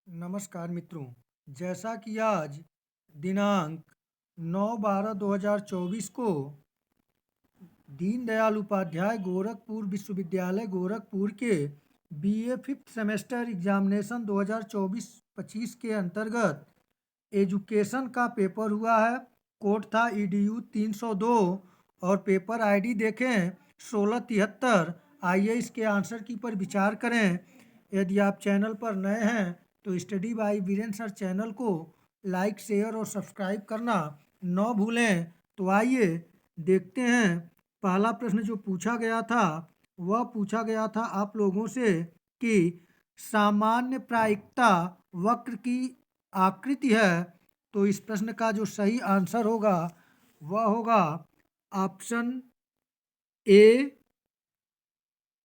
नमस्कार मित्रों। जैसा कि आज दिनांक 9/12/2024 को दीनदयाल उपाध्याय गोरखपुर विश्वविद्यालय गोरखपुर के बीए फिफ्थ सेमेस्टर एग्जामिनेशन 2024-25 के अंतर्गत एजुकेशन का पेपर हुआ है। कोड था EDU 302 और पेपर आईडी देखें 1673। आइए इसके आंसर की पर विचार करें। यदि आप चैनल पर नए हैं तो study by Virendra sir channel को लाइक शेयर और सब्सक्राइब करना न भूलें। तो आइए देखते हैं। पहला प्रश्न जो पूछा गया था वह पूछा गया था आप लोगों से कि सामान्य प्रायिकता वक्र की आकृति है। तो इस प्रश्न का जो सही आंसर होगा वह होगा ऑप्शन ए।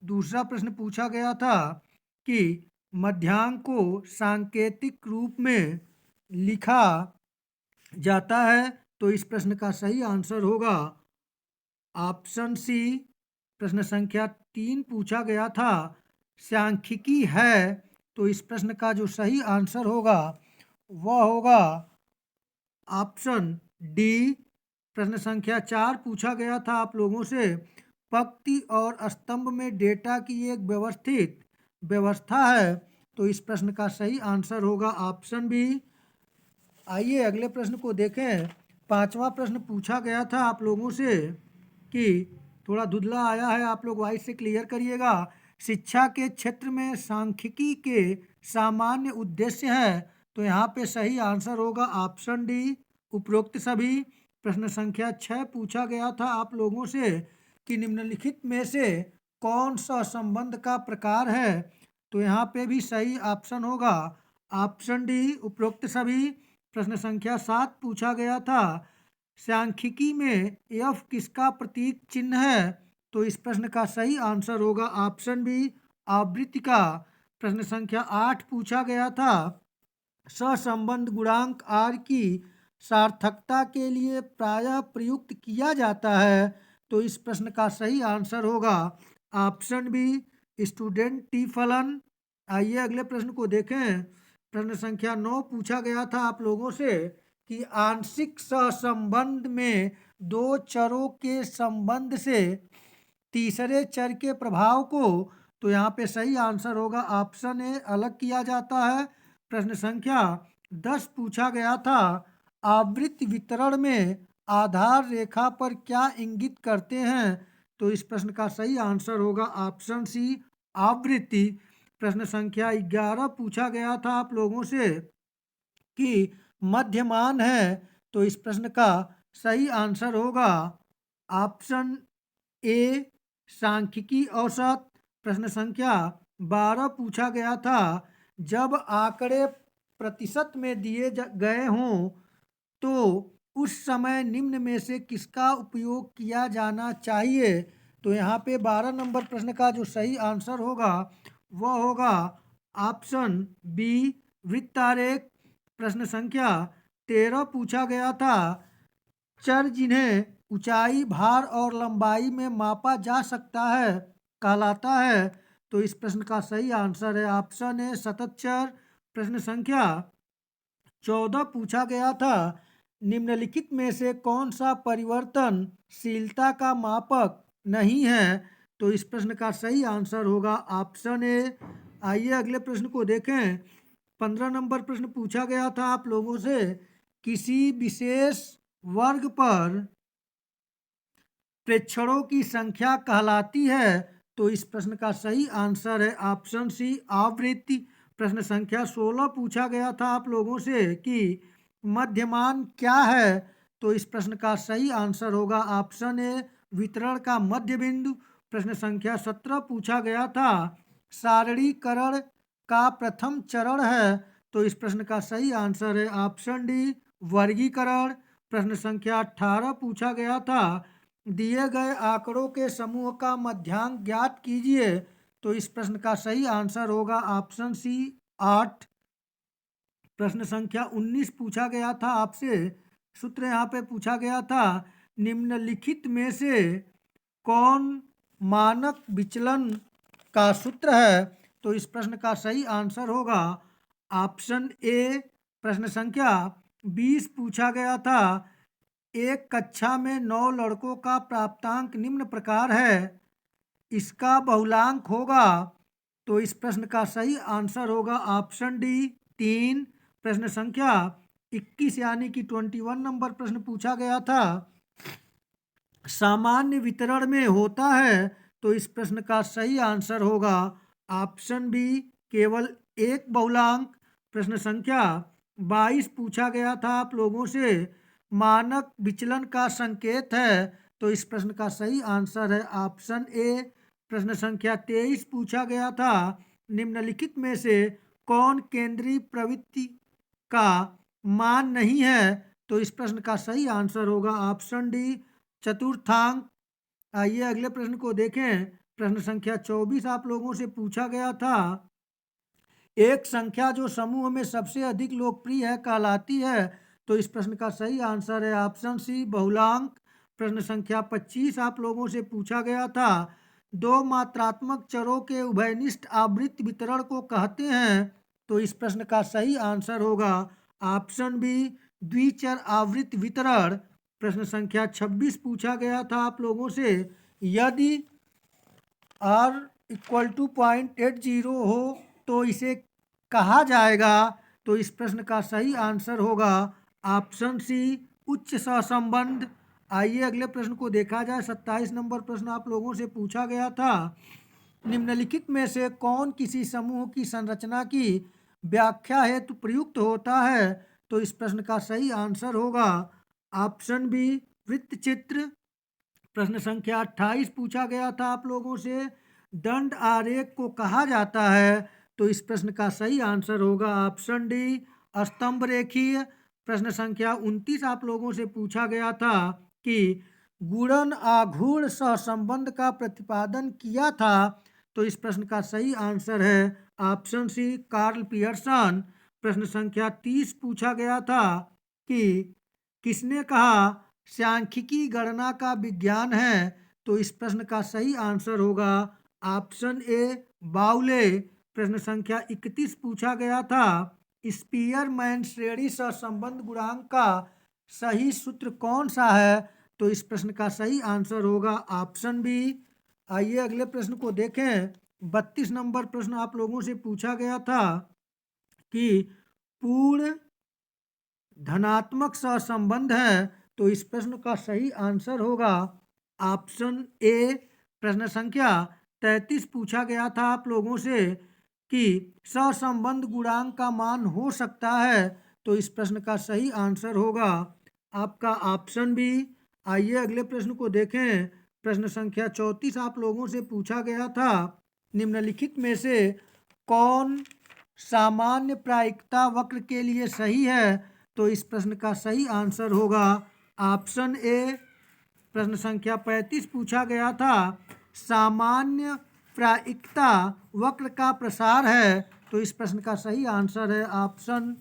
दूसरा प्रश्न पूछा गया था कि मध्यांक को सांकेतिक रूप में लिखा जाता है। तो इस प्रश्न का सही आंसर होगा ऑप्शन सी। प्रश्न संख्या 3 पूछा गया था सांख्यिकी है। तो इस प्रश्न का जो सही आंसर होगा वह होगा ऑप्शन डी। प्रश्न संख्या 4 पूछा गया था आप लोगों से पंक्ति और स्तंभ में डेटा की एक व्यवस्थित व्यवस्था है। तो इस प्रश्न का सही आंसर होगा ऑप्शन बी। आइए अगले प्रश्न को देखें। पांचवा प्रश्न पूछा गया था आप लोगों से कि थोड़ा धुंधला आया है, आप लोग वाइस से क्लियर करिएगा। शिक्षा के क्षेत्र में सांख्यिकी के सामान्य उद्देश्य है। तो यहाँ पे सही आंसर होगा ऑप्शन डी उपरोक्त सभी। प्रश्न संख्या 6 पूछा गया था आप लोगों से कि निम्नलिखित में से कौन सा संबंध का प्रकार है। तो यहाँ पे भी सही ऑप्शन होगा ऑप्शन डी उपरोक्त सभी। प्रश्न संख्या 7 पूछा गया था सांख्यिकी में एफ किसका प्रतीक चिन्ह है। तो इस प्रश्न का सही आंसर होगा ऑप्शन बी आवृत्ति का। प्रश्न संख्या 8 पूछा गया था सहसंबंध गुणांक आर की सार्थकता के लिए प्रायः प्रयुक्त किया जाता है। तो इस प्रश्न का सही आंसर होगा ऑप्शन बी स्टूडेंट टी फलन। आइए अगले प्रश्न को देखें। प्रश्न संख्या 9 पूछा गया था आप लोगों से कि आंशिक सहसंबंध में दो चरों के संबंध से तीसरे चर के प्रभाव को। तो यहाँ पे सही आंसर होगा ऑप्शन ए अलग किया जाता है। प्रश्न संख्या 10 पूछा गया था आवृत्ति वितरण में आधार रेखा पर क्या इंगित करते हैं। तो इस प्रश्न का सही आंसर होगा ऑप्शन सी आवृत्ति। प्रश्न संख्या 11 पूछा गया था आप लोगों से कि मध्यमान है। तो इस प्रश्न का सही आंसर होगा ऑप्शन ए सांख्यिकी औसत। प्रश्न संख्या 12 पूछा गया था जब आंकड़े प्रतिशत में दिए गए हों तो उस समय निम्न में से किसका उपयोग किया जाना चाहिए। तो यहाँ पे 12 नंबर प्रश्न का जो सही आंसर होगा वह होगा ऑप्शन बी वृत्तारेख। प्रश्न संख्या 13 पूछा गया था चर जिन्हें ऊंचाई भार और लंबाई में मापा जा सकता है कहलाता है। तो इस प्रश्न का सही आंसर है ऑप्शन ए सतत चर। प्रश्न संख्या 14 पूछा गया था निम्नलिखित में से कौन सा परिवर्तनशीलता का मापक नहीं है। तो इस प्रश्न का सही आंसर होगा ऑप्शन ए। आइए अगले प्रश्न को देखें। 15 नंबर प्रश्न पूछा गया था आप लोगों से किसी विशेष वर्ग पर प्रेक्षणों की संख्या कहलाती है। तो इस प्रश्न का सही आंसर है ऑप्शन सी आवृत्ति। प्रश्न संख्या 16 पूछा गया था आप लोगों से कि मध्यमान क्या है। तो इस प्रश्न का सही आंसर होगा ऑप्शन ए वितरण का मध्य बिंदु। प्रश्न संख्या 17 पूछा गया था सारणीकरण का प्रथम चरण है। तो इस प्रश्न का सही आंसर है ऑप्शन डी वर्गीकरण। प्रश्न संख्या 18 पूछा गया था दिए गए आंकड़ों के समूह का मध्यांक ज्ञात कीजिए। तो इस प्रश्न का सही आंसर होगा ऑप्शन सी 8। प्रश्न संख्या 19 पूछा गया था आपसे सूत्र यहाँ पे पूछा गया था निम्नलिखित में से कौन मानक विचलन का सूत्र है। तो इस प्रश्न का सही आंसर होगा ऑप्शन ए प्रश्न संख्या 20 पूछा गया था, एक कक्षा में 9 लड़कों का प्राप्तांक निम्न प्रकार है, इसका बहुलांक होगा। तो इस प्रश्न का सही आंसर होगा ऑप्शन डी 3। प्रश्न संख्या 21 यानी कि 21 नंबर प्रश्न पूछा गया था, सामान्य वितरण में होता है। तो इस प्रश्न का सही आंसर होगा ऑप्शन बी केवल एक बहुलांक। प्रश्न संख्या 22 पूछा गया था आप लोगों से, मानक विचलन का संकेत है। तो इस प्रश्न का सही आंसर है ऑप्शन ए। प्रश्न संख्या 23 पूछा गया था, निम्नलिखित में से कौन केंद्रीय प्रवृत्ति का मान नहीं है। तो इस प्रश्न का सही आंसर होगा ऑप्शन डी चतुर्थांक। आइए अगले प्रश्न को देखें। प्रश्न संख्या 24 आप लोगों से पूछा गया था, एक संख्या जो समूह में सबसे अधिक लोकप्रिय है कहलाती है। तो इस प्रश्न का सही आंसर है ऑप्शन सी बहुलांक। प्रश्न संख्या 25 आप लोगों से पूछा गया था, दो मात्रात्मक चरों के उभयनिष्ठ आवृत्ति वितरण को कहते हैं। तो इस प्रश्न का सही आंसर होगा ऑप्शन बी द्विचर आवृत्ति वितरण। प्रश्न संख्या 26 पूछा गया था आप लोगों से, यदि r इक्वल टू 0.80 हो तो इसे कहा जाएगा। तो इस प्रश्न का सही आंसर होगा ऑप्शन सी उच्च सहसंबंध। आइए अगले प्रश्न को देखा जाए। 27 नंबर प्रश्न आप लोगों से पूछा गया था, निम्नलिखित में से कौन किसी समूह की संरचना की व्याख्या हेतु प्रयुक्त होता है। तो इस प्रश्न का सही आंसर होगा ऑप्शन बी वृत्त चित्र। प्रश्न संख्या 28 पूछा गया था आप लोगों से, दंड आरेख को कहा जाता है। तो इस प्रश्न का सही आंसर होगा ऑप्शन डी स्तंभ रेखीय। प्रश्न संख्या 29 आप लोगों से पूछा गया था कि गुणन आघूर्ण सहसंबंध का प्रतिपादन किया था। तो इस प्रश्न का सही आंसर है ऑप्शन सी कार्ल पियर्सन। प्रश्न संख्या 30 पूछा गया था कि किसने कहा सांख्यिकी गणना का विज्ञान है। तो इस प्रश्न का सही आंसर होगा ऑप्शन ए बाउले। प्रश्न संख्या 31 पूछा गया था, स्पीयरमैन श्रेणी सहसंबंध गुणांक का सही सूत्र कौन सा है। तो इस प्रश्न का सही आंसर होगा ऑप्शन बी। आइए अगले प्रश्न को देखें। 32 नंबर प्रश्न आप लोगों से पूछा गया था कि पूर्ण धनात्मक सहसंबंध है। तो इस प्रश्न का सही आंसर होगा ऑप्शन ए। प्रश्न संख्या 33 पूछा गया था आप लोगों से कि सहसंबंध गुणांक का मान हो सकता है। तो इस प्रश्न का सही आंसर होगा आपका ऑप्शन बी। आइए अगले प्रश्न को देखें। प्रश्न संख्या 34 आप लोगों से पूछा गया था, निम्नलिखित में से कौन सामान्य प्रायिकता वक्र के लिए सही है। तो इस प्रश्न का सही आंसर होगा ऑप्शन ए। प्रश्न संख्या 35 पूछा गया था, सामान्य प्रायिकता वक्र का प्रसार है। तो इस प्रश्न का सही आंसर है ऑप्शन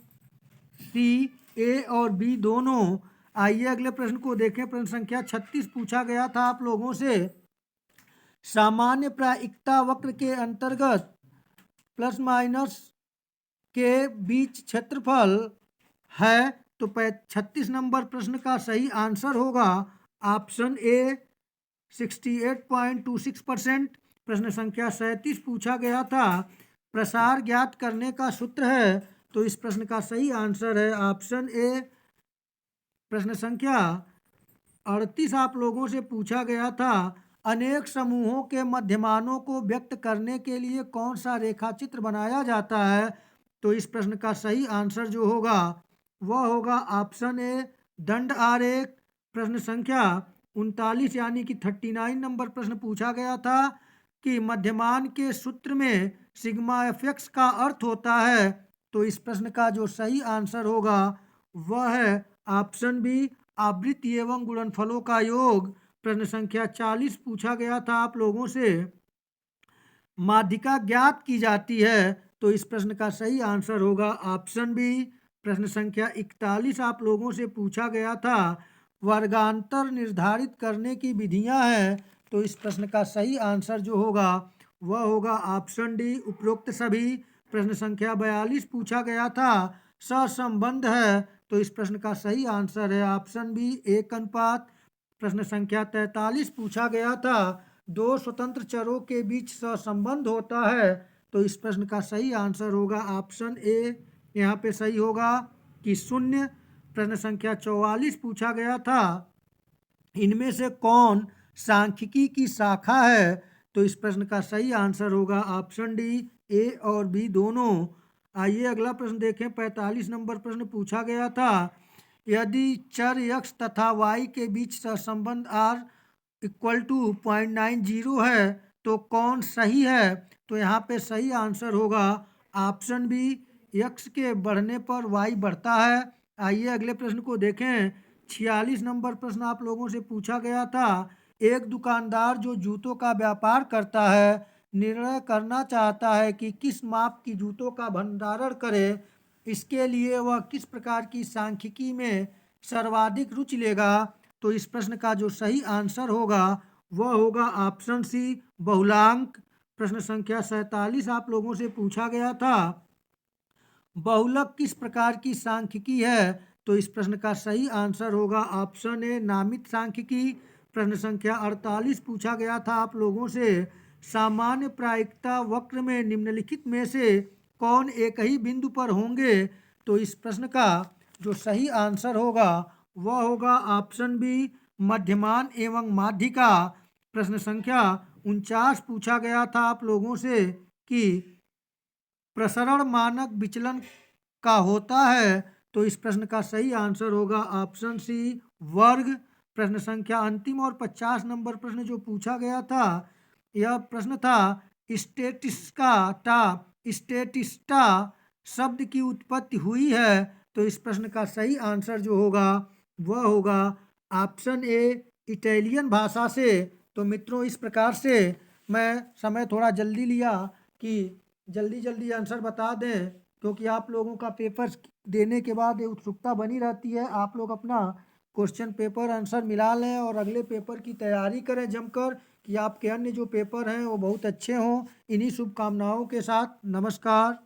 सी ए और बी दोनों। आइए अगले प्रश्न को देखें। प्रश्न संख्या 36 पूछा गया था आप लोगों से, सामान्य प्रायिकता वक्र के अंतर्गत प्लस माइनस के बीच क्षेत्रफल है। तो 36 नंबर प्रश्न का सही आंसर होगा ऑप्शन ए 68.26%। प्रश्न संख्या 37 पूछा गया था, प्रसार ज्ञात करने का सूत्र है। तो इस प्रश्न का सही आंसर है ऑप्शन ए। प्रश्न संख्या 38 आप लोगों से पूछा गया था, अनेक समूहों के मध्यमानों को व्यक्त करने के लिए कौन सा रेखाचित्र बनाया जाता है। तो इस प्रश्न का सही आंसर जो होगा वह होगा ऑप्शन ए दंड आरेख। प्रश्न संख्या 39 यानी कि 39 नंबर प्रश्न पूछा गया था कि मध्यमान के सूत्र में सिग्मा एफ एक्स का अर्थ होता है। तो इस प्रश्न का जो सही आंसर होगा वह है ऑप्शन बी आवृत्ति एवं गुणनफलों का योग। प्रश्न संख्या 40 पूछा गया था आप लोगों से, माध्यिका ज्ञात की जाती है। तो इस प्रश्न का सही आंसर होगा ऑप्शन बी। प्रश्न संख्या 41 आप लोगों से पूछा गया था, वर्गांतर निर्धारित करने की विधियां हैं। तो इस प्रश्न का सही आंसर जो होगा वह होगा ऑप्शन डी उपरोक्त सभी। प्रश्न संख्या 42 पूछा गया था सहसंबंध है, तो इस प्रश्न का सही आंसर है ऑप्शन बी 1 अनुपात। प्रश्न संख्या 43 पूछा गया था दो स्वतंत्र चरों के बीच सहसंबंध होता है, तो इस प्रश्न का सही आंसर होगा ऑप्शन ए, यहाँ पे सही होगा कि 0। प्रश्न संख्या 44 पूछा गया था इनमें से कौन सांख्यिकी की शाखा है, तो इस प्रश्न का सही आंसर होगा ऑप्शन डी, ए और बी दोनों। आइए अगला प्रश्न देखें। 45 नंबर प्रश्न पूछा गया था यदि चर x तथा y के बीच सहसंबंध r इक्वल टू 0.90 है तो कौन सही है, तो यहाँ पे सही आंसर होगा ऑप्शन बी, x के बढ़ने पर y बढ़ता है। आइए अगले प्रश्न को देखें। 46 नंबर प्रश्न आप लोगों से पूछा गया था एक दुकानदार जो जूतों का व्यापार करता है निर्णय करना चाहता है कि किस माप की जूतों का भंडारण करे, इसके लिए वह किस प्रकार की सांख्यिकी में सर्वाधिक रुचि लेगा, तो इस प्रश्न का जो सही आंसर होगा वह होगा ऑप्शन सी, बहुलांक। प्रश्न संख्या 47 आप लोगों से पूछा गया था बहुलक किस प्रकार की सांख्यिकी है, तो इस प्रश्न का सही आंसर होगा ऑप्शन ए, नामित सांख्यिकी। प्रश्न संख्या 48 पूछा गया था आप लोगों से सामान्य प्रायिकता वक्र में निम्नलिखित में से कौन एक ही बिंदु पर होंगे, तो इस प्रश्न का जो सही आंसर होगा वह होगा ऑप्शन बी, मध्यमान एवं माध्यिका। प्रश्न संख्या 49 पूछा गया था आप लोगों से कि प्रसरण मानक विचलन का होता है, तो इस प्रश्न का सही आंसर होगा ऑप्शन सी, वर्ग। प्रश्न संख्या अंतिम और 50 नंबर प्रश्न जो पूछा गया था यह प्रश्न था स्टेटिस्टा शब्द की उत्पत्ति हुई है, तो इस प्रश्न का सही आंसर जो होगा वह होगा ऑप्शन ए, इटालियन भाषा से। तो मित्रों इस प्रकार से मैं समय थोड़ा जल्दी लिया कि जल्दी जल्दी आंसर बता दें, क्योंकि आप लोगों का पेपर देने के बाद ये उत्सुकता बनी रहती है। आप लोग अपना क्वेश्चन पेपर आंसर मिला लें और अगले पेपर की तैयारी करें जमकर कि आपके अन्य जो पेपर हैं वो बहुत अच्छे हों। इन्हीं शुभकामनाओं के साथ नमस्कार।